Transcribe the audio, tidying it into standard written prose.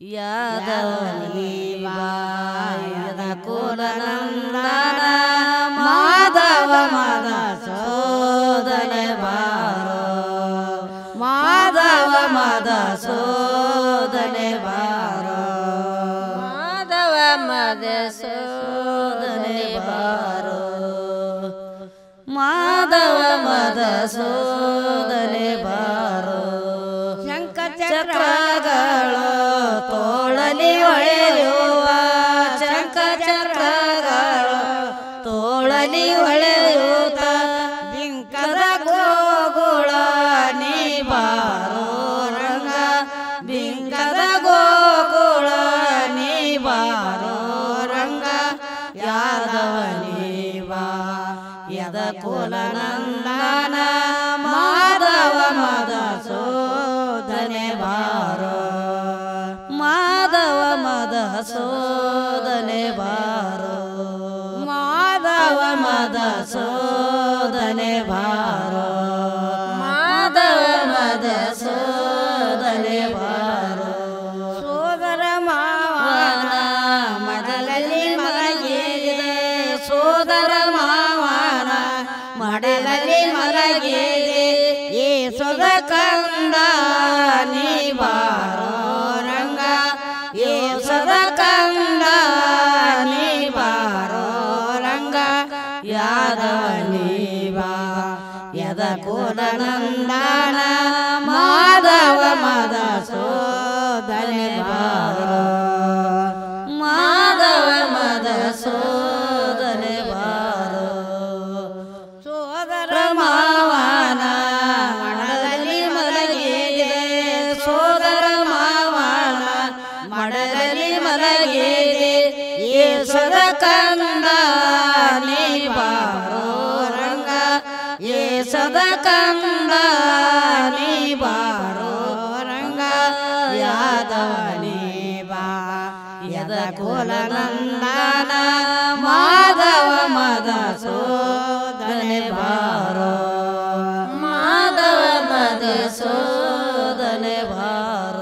ಯಾದವನಿ ಬಾಯದ ಕುಲನಂದನ ಮಾಧವ ಮದ ಸೋದನೆ ಬಾರೋ ಮಾಧವ ಮದ ಸೋದನೆ ಬಾರೋ ಮಾಧವ ಮದ ಸೋದನೆ ಬಾರೋ ಮಾಧವ ಮದ ಸೋದನೆ ಬಾರೋ ಶಂಖ ಚಕ್ರಗಳು ತೋಳಲಿ ಹೊಳೆಯುವ ಶಂಖ ಚಕ್ರಗಳು ತೋಳಲಿ ಹೊಳೆಯುತ್ತ ಬಿಂಕದ ಗೋಗುಳ ನೀ ಬಾರೋ ರಂಗ ಬಿಂಕದ ಗೋಗುಳ ನೀ ಬಾರೋ ರಂಗ ಯಾದವನಿ ಬಾ ಯದ ಕುಲನಂದನ ಮಾಧವ ಮದ ಸೋದನೆ ಬಾರೋ ಮಾಧವ ಮದ ಸೋದನೆ ಬಾರೋ ಮಾಧವ ಮದ ಸೋದನೆ ಬಾರೋ ಮಾಧವ ಮದ ಸೋದನೆ ಬಾರೋ ಸೋದರ ಮಾವನ ಮಡಲಲ್ಲಿ ಮಲಗಿದೆ ಸೋದರ ಮಾವನ ಮಡಲಲ್ಲಿ ಮಲಗಿದೆ ಈ ಸೊದ ಕಂದ ನೀ ಬಾರೋ ರಂಗ ಈ ಸೊದ ಕಂದ ನೀ ಬಾರೋ ರಂಗ ಯಾದವನಿ ಬಾ ಯದ ಕುಲನಂದನ ಮಾಧವ ಮದ ಸೋದನೆ ಬಾರೋ ಮಾಧವ ಮದ ಸೋದನೆ ಬಾರೋ ಸೋದರ ಮಾವನ ಮಡಲಲ್ಲಿ ಮಲಗಿದೆ ಸೋದರ ಮಾವನ ಮಡಲಲ್ಲಿ ಮಲಗಿದೆ ಈ ಸದ ಕಂದ ನೀ ಬಾರೋ ರಂಗ ಈ ಸದ ಕಂದ ನೀ ಬಾರೋ ರಂಗ ಯಾದವನಿ ಬಾ ಯದ ಕುಲನಂದನ ಮಾಧವ ಮದ ಸೋದನೆ ಬಾರೋ ಮಾಧವ ಮದ ಸೋ